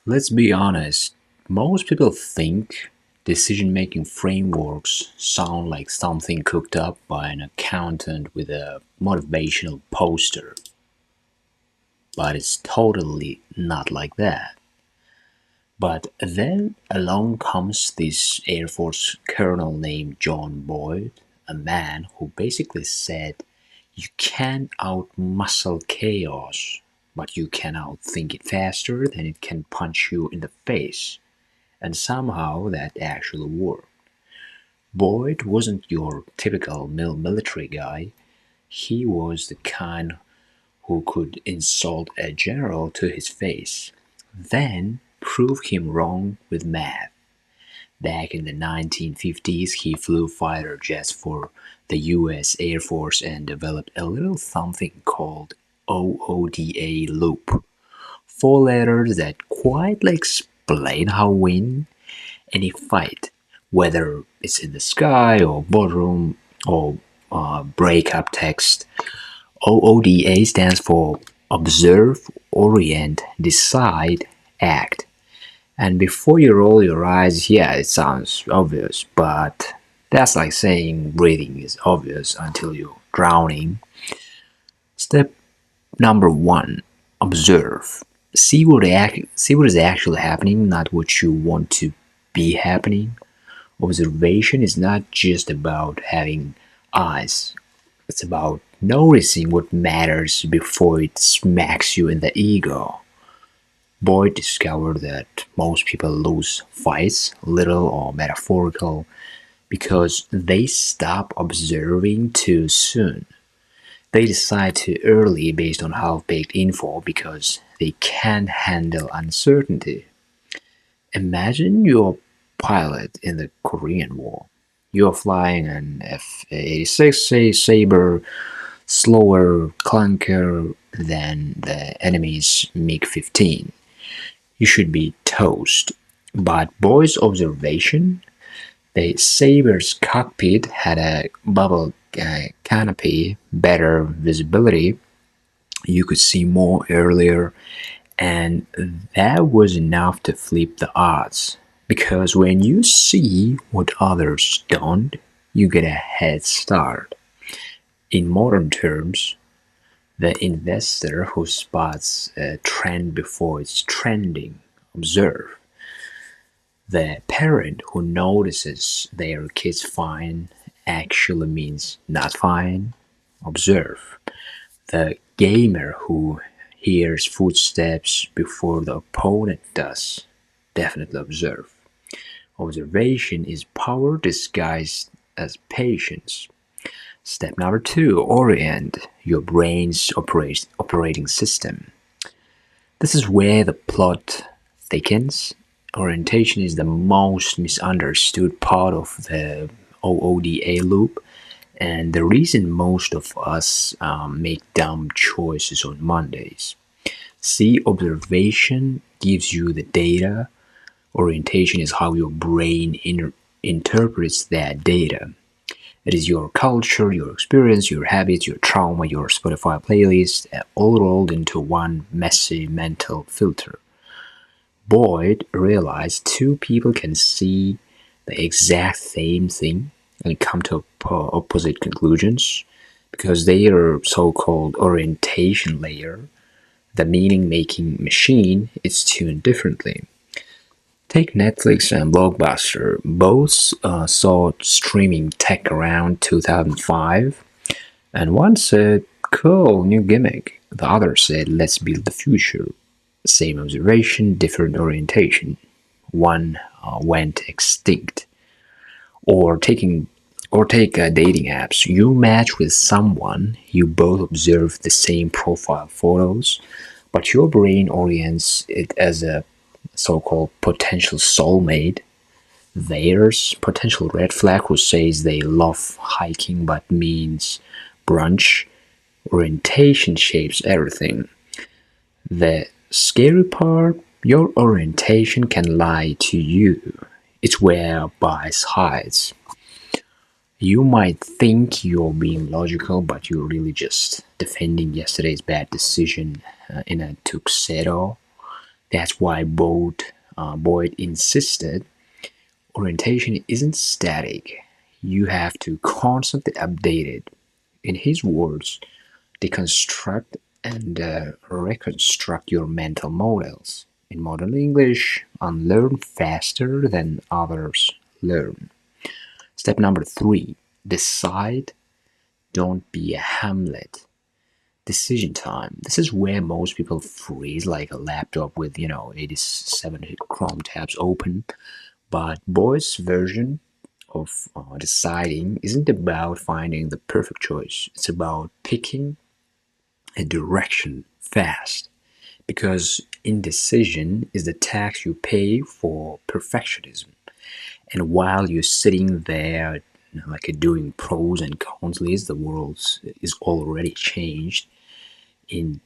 Let's be honest, most people think decision making frameworks sound like something cooked up by an accountant with a motivational poster, but it's totally not like that. But then along comes this Air Force colonel named John Boyd, a man who basically said, you can't outmuscle chaos, but you can outthink it faster than it can punch you in the face. And somehow that actually worked. Boyd wasn't your typical military guy. He was the kind who could insult a general to his face, then prove him wrong with math. Back in the 1950s, he flew fighter jets for the US Air Force and developed a little something called OODA Loop. Four letters that quietly explain how win any fight, whether it's in the sky or boardroom or breakup text. OODA stands for Observe, Orient, Decide, Act. And before you roll your eyes, yeah, it sounds obvious, but that's like saying breathing is obvious until you're drowning. Step number one, observe. See what is actually happening, not what you want to be happening. Observation is not just about having eyes, it's about noticing what matters before it smacks you in the ego. Boyd discovered that most people lose fights, literal or metaphorical, because they stop observing too soon. They decide too early based on half-baked info because they can't handle uncertainty. Imagine you're a pilot in the Korean War. You're flying an F-86 Sabre, slower, clunker than the enemy's MiG-15. You should be toast. But Boyd's observation, the Sabre's cockpit had a bubble canopy, better visibility. You could see more earlier, and that was enough to flip the odds. Because when you see what others don't, you get a head start. In modern terms, the investor who spots a trend before it's trending, observe. The parent who notices their kid's fine actually means not fine, observe. The gamer who hears footsteps before the opponent does, definitely observe. Observation is power disguised as patience. Step number two, orient your brain's operating system. This is where the plot thickens. Orientation is the most misunderstood part of the OODA loop, and the reason most of us make dumb choices on Mondays. See, observation gives you the data, orientation is how your brain interprets that data. It is your culture, your experience, your habits, your trauma, your Spotify playlist, all rolled into one messy mental filter. Boyd realized two people can see the exact same thing and come to opposite conclusions because their so-called orientation layer, the meaning-making machine, is tuned differently. Take Netflix and Blockbuster. Both saw streaming tech around 2005, and one said, cool, new gimmick. The other said, let's build the future. Same observation, different orientation. One went extinct. Or taking or take dating apps. You match with someone, you both observe the same profile photos, but your brain orients it as a so-called potential soulmate. There's potential red flag who says they love hiking but means brunch. Orientation shapes everything. The scary part, your orientation can lie to you. It's where bias hides. You might think you're being logical, but you're really just defending yesterday's bad decision in a tuxedo. That's why Boyd insisted orientation isn't static. You have to constantly update it. In his words, deconstruct and reconstruct your mental models. In modern English, unlearn faster than others learn. Step number three, decide, don't be a Hamlet. Decision time. This is where most people freeze like a laptop with, 87 Chrome tabs open. But Boyd's version of deciding isn't about finding the perfect choice. It's about picking a direction fast. Because indecision is the tax you pay for perfectionism. And while you're sitting there, like doing pros and cons lists, the world is already changed in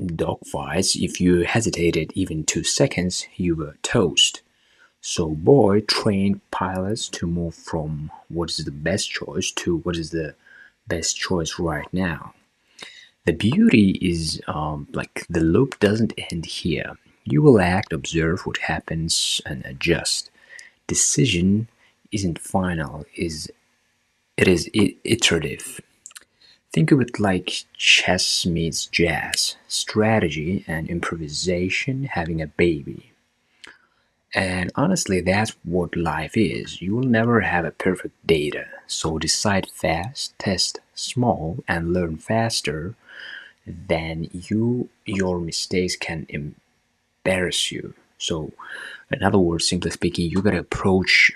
dogfights. If you hesitated even 2 seconds, you were toast. So Boyd trained pilots to move from what is the best choice to what is the best choice right now. The beauty is like the loop doesn't end here. You will act, observe what happens, and adjust. Decision isn't final, it is iterative. Think of it like chess meets jazz, strategy and improvisation having a baby. And honestly, that's what life is. You will never have a perfect data. So decide fast, test small, and learn faster than your mistakes can embarrass you. So, in other words, simply speaking, you gotta approach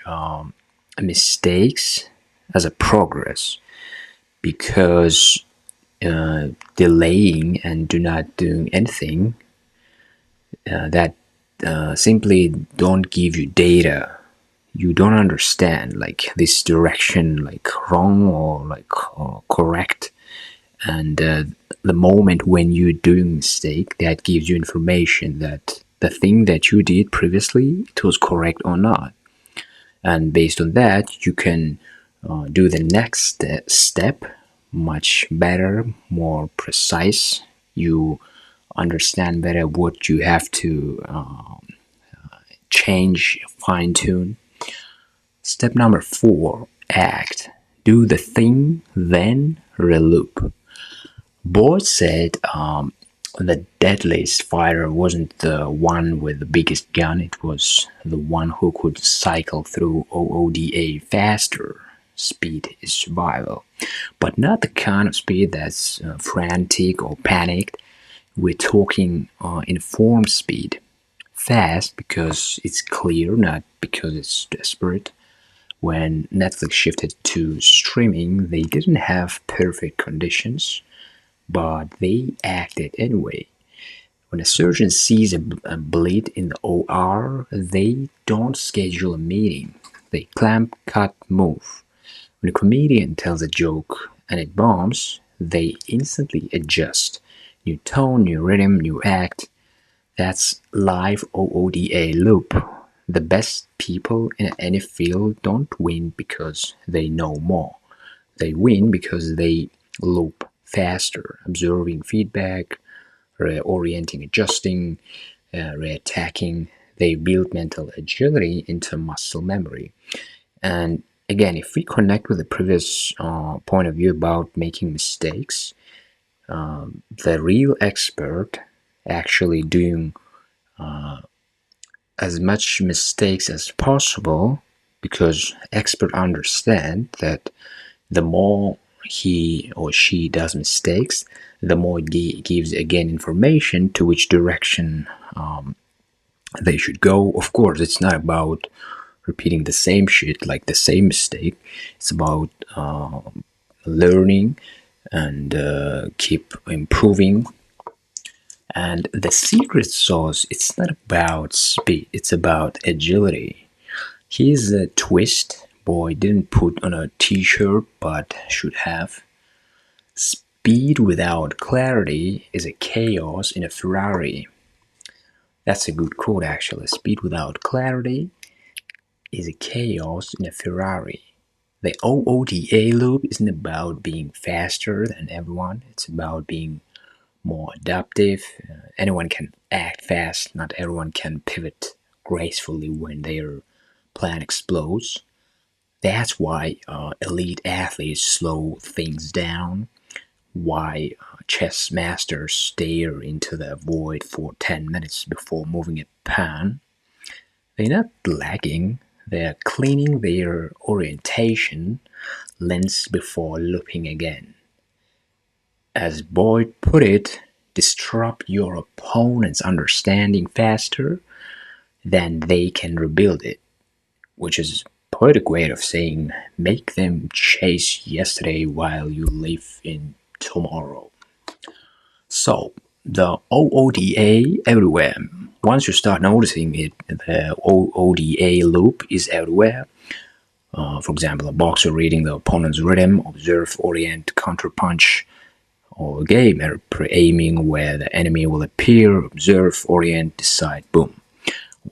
mistakes as a progress because delaying and do not doing anything that simply don't give you data you don't understand like this direction like wrong or like correct and the moment when you're doing a mistake that gives you information that the thing that you did previously it was correct or not and based on that you can do the next step much better more precise you understand better what you have to change fine tune. Step number four, act. Do the thing, then reloop. Boyd said the deadliest fighter wasn't the one with the biggest gun, it was the one who could cycle through OODA faster. Speed is survival, but not the kind of speed that's frantic or panicked. We're talking informed speed. Fast because it's clear, not because it's desperate. When Netflix shifted to streaming, they didn't have perfect conditions, but they acted anyway. When a surgeon sees a bleed in the OR, they don't schedule a meeting. They clamp, cut, move. When a comedian tells a joke and it bombs, they instantly adjust. New tone, new rhythm, new act. That's live OODA loop. The best people in any field don't win because they know more. They win because they loop faster, observing feedback, reorienting, adjusting, reattacking. They build mental agility into muscle memory. And again, if we connect with the previous point of view about making mistakes, the real expert actually doing as much mistakes as possible because experts understand that the more he or she does mistakes, the more it gives again information to which direction they should go. Of course, it's not about repeating the same shit like the same mistake. It's about learning and keep improving. And the secret sauce, it's not about speed, it's about agility. Here's a twist Boy didn't put on a t-shirt but should have. Speed without clarity is a chaos in a Ferrari. That's a good quote actually. Speed without clarity is a chaos in a Ferrari. The OODA loop isn't about being faster than everyone, it's about being more adaptive. Anyone can act fast. Not everyone can pivot gracefully when their plan explodes. That's why elite athletes slow things down, why chess masters stare into the void for 10 minutes before moving a pawn. They're not lagging, they're cleaning their orientation lens before looping again. As Boyd put it, disrupt your opponent's understanding faster than they can rebuild it, which is a poetic way of saying make them chase yesterday while you live in tomorrow. So, the OODA everywhere. Once you start noticing it, the OODA loop is everywhere. For example, a boxer reading the opponent's rhythm, observe, orient, counterpunch, or a gamer pre-aiming where the enemy will appear, observe, orient, decide, boom.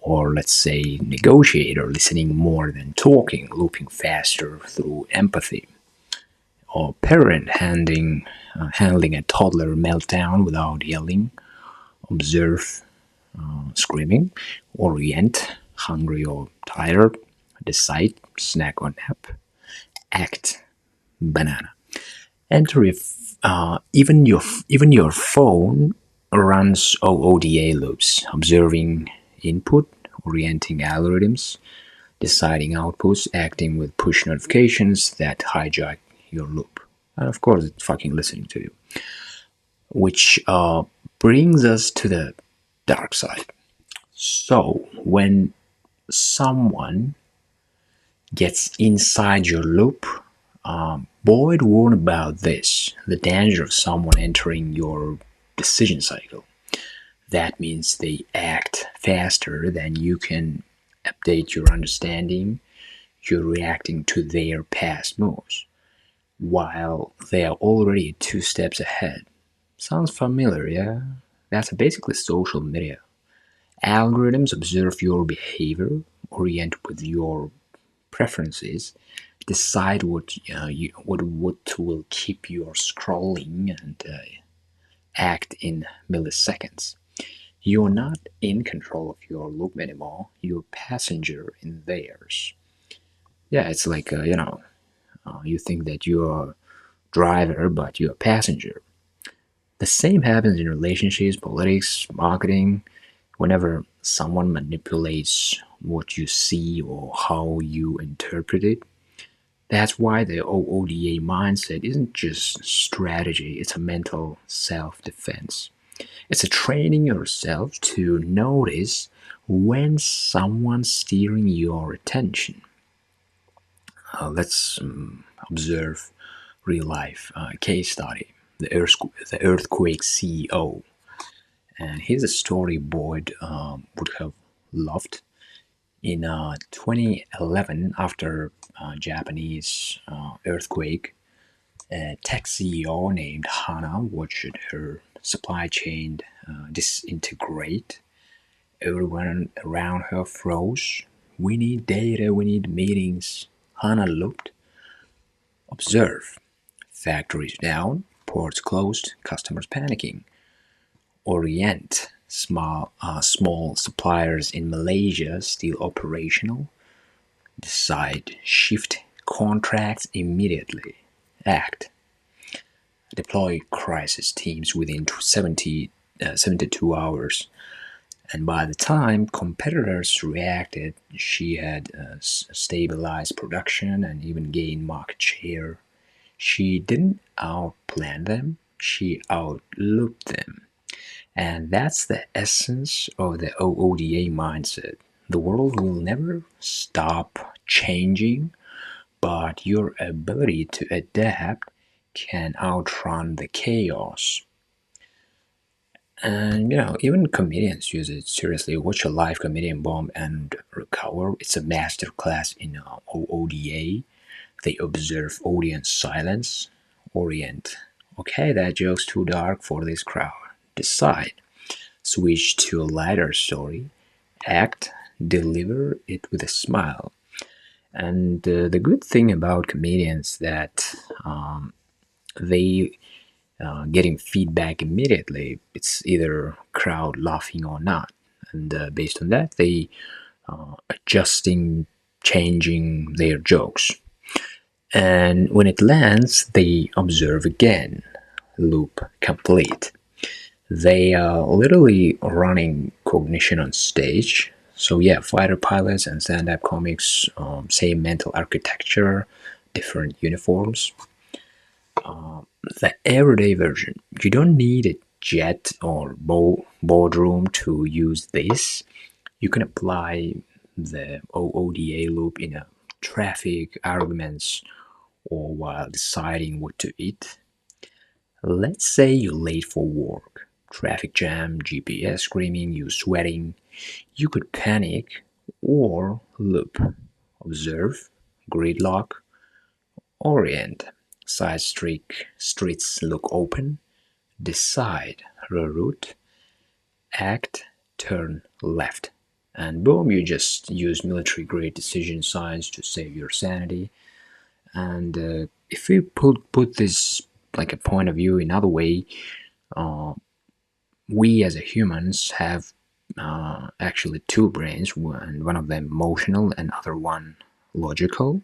Or let's say negotiator listening more than talking, looping faster through empathy. Or parent handling a toddler meltdown without yelling, observe, screaming, orient, hungry or tired, decide, snack or nap, act, banana. Enter if even your phone runs OODA loops, observing input, orienting algorithms, deciding outputs, acting with push notifications that hijack your loop, and of course, it's fucking listening to you. Which brings us to the dark side. So when someone gets inside your loop, Boyd warned about this, the danger of someone entering your decision cycle. That means they act faster than you can update your understanding. You're reacting to their past moves, while they are already 2 steps ahead. Sounds familiar, yeah? That's basically social media. Algorithms observe your behavior, orient with your preferences, decide what will keep you scrolling, and act in milliseconds. You're not in control of your loop anymore. You're a passenger in theirs. Yeah, it's like you think that you're a driver, but you're a passenger. The same happens in relationships, politics, marketing. Whenever someone manipulates what you see or how you interpret it, that's why the OODA mindset isn't just strategy, it's a mental self defense. It's a training yourself to notice when someone's steering your attention. Let's observe real life case study. The earthquake CEO. And here's a story Boyd would have loved. In 2011, after a Japanese earthquake, a tech CEO named Hana watched her supply chain disintegrate. Everyone around her froze. We need data, we need meetings. Hana looked, observe. Factories down, ports closed, customers panicking. Orient, small suppliers in Malaysia still operational. Decide, shift contracts immediately. Act, deploy crisis teams within 72 hours. And by the time competitors reacted, she had stabilized production and even gained market share. She didn't outplan them, she outlooked them. And that's the essence of the OODA mindset. The world will never stop changing, but your ability to adapt can outrun the chaos. And even comedians use it seriously. Watch a live comedian bomb and recover. It's a masterclass in OODA. They observe audience silence, orient. Okay, that joke's too dark for this crowd. Decide. Switch to a lighter story. Act. Deliver it with a smile. And the good thing about comedians that they getting feedback immediately. It's either crowd laughing or not. And based on that, they adjusting, changing their jokes. And when it lands, they observe again. Loop complete. They are literally running cognition on stage. So yeah, fighter pilots and stand-up comics, same mental architecture, different uniforms. The everyday version. You don't need a jet or boardroom to use this. You can apply the OODA loop in a traffic, arguments, or while deciding what to eat. Let's say you're late for work. Traffic jam, GPS screaming, you sweating. You could panic or loop. Observe, gridlock, orient. Side streets look open. Decide, reroute, act, turn left. And boom, you just use military grade decision science to save your sanity. And if we put this like a point of view in other way, we as a humans have actually two brains, and one of them emotional and other one logical.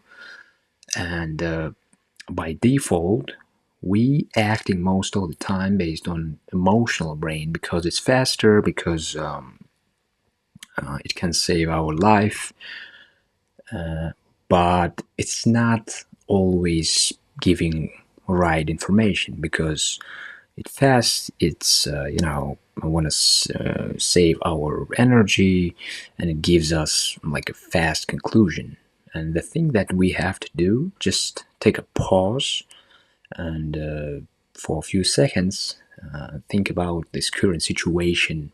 And by default, we acting most of the time based on emotional brain because it's faster, because it can save our life, but it's not always giving right information because it's fast. It's I want to save our energy, and it gives us like a fast conclusion. And the thing that we have to do, just take a pause and for a few seconds, think about this current situation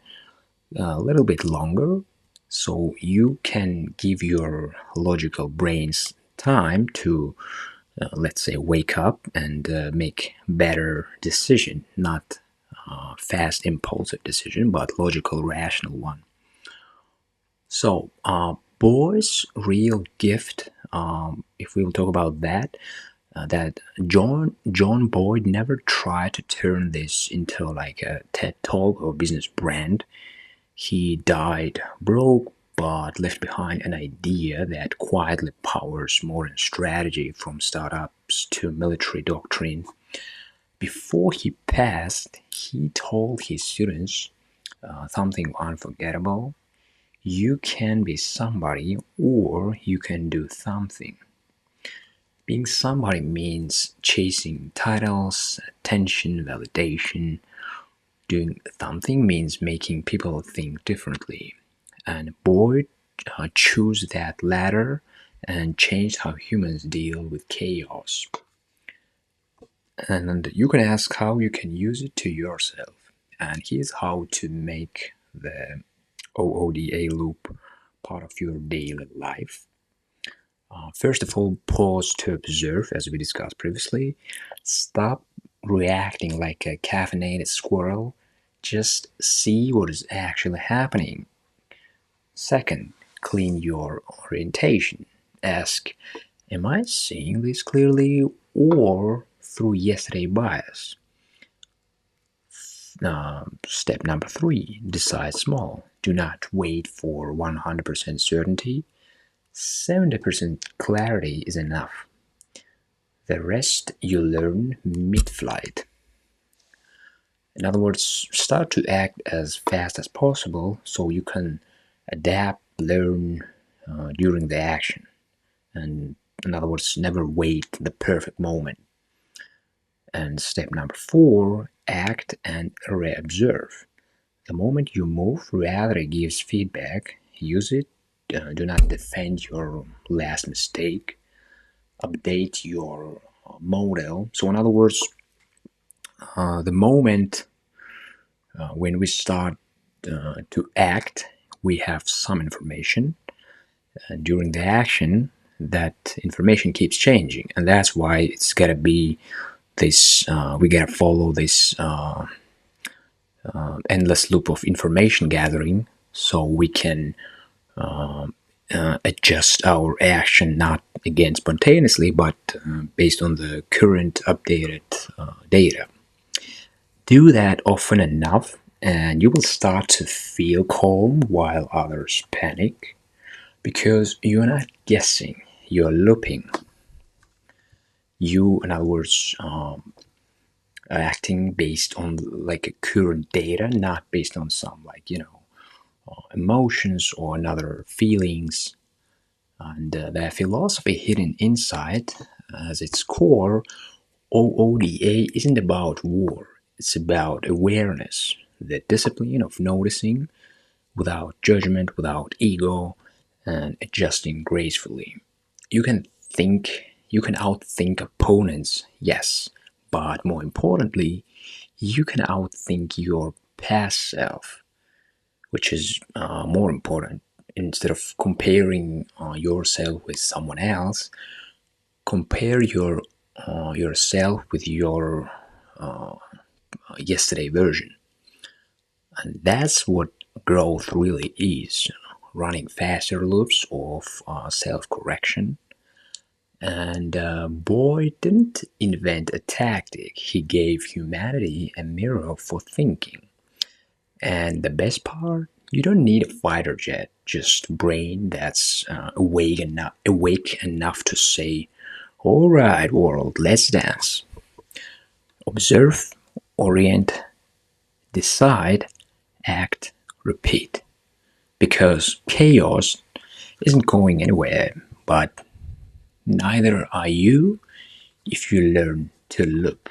a little bit longer so you can give your logical brains time to let's say wake up and make better decision, not fast impulsive decision but logical rational one. So boys real gift, if we will talk about that, that John Boyd never tried to turn this into like a TED talk or business brand. He died broke but left behind an idea that quietly powers modern strategy from startups to military doctrine. Before he passed, he told his students something unforgettable. You can be somebody or you can do something. Being somebody means chasing titles, attention, validation. Doing something means making people think differently. And Boyd chose that latter and changed how humans deal with chaos. And you can ask how you can use it to yourself. And here's how to make the OODA loop part of your daily life. First of all, pause to observe, as we discussed previously. Stop reacting like a caffeinated squirrel. Just see what is actually happening. Second, clean your orientation. Ask, am I seeing this clearly or through yesterday bias? Step number three, decide small. Do not wait for 100% certainty. 70% clarity is enough. The rest you learn mid-flight. In other words, start to act as fast as possible so you can adapt, learn during the action. And in other words, never wait the perfect moment. And step number four, act and re-observe. The moment you move, reality gives feedback. Use it. Do not defend your last mistake. Update your model. So, in other words, the moment when we start to act, we have some information. And during the action, that information keeps changing. And that's why it's got to be this, we got to follow this endless loop of information gathering so we can adjust our action not again spontaneously but based on the current updated data. Do that often enough, and you will start to feel calm while others panic because you're not guessing, you're looping. You, in other words, acting based on like a current data, not based on some emotions or another feelings. And the philosophy hidden inside, as its core, OODA isn't about war. It's about awareness, the discipline of noticing without judgment, without ego, and adjusting gracefully. You can you can outthink opponents, yes, but more importantly, you can outthink your past self, which is more important. Instead of comparing yourself with someone else, compare yourself with your yesterday version, and that's what growth really is: running faster loops of self-correction. And Boyd didn't invent a tactic; he gave humanity a mirror for thinking. And the best part, you don't need a fighter jet, just brain that's awake enough to say, "All right, world, let's dance." Observe, orient, decide, act, repeat. Because chaos isn't going anywhere, but neither are you if you learn to loop.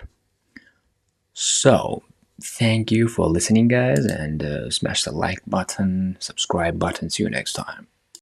So, thank you for listening, guys, and smash the like button, subscribe button. See you next time.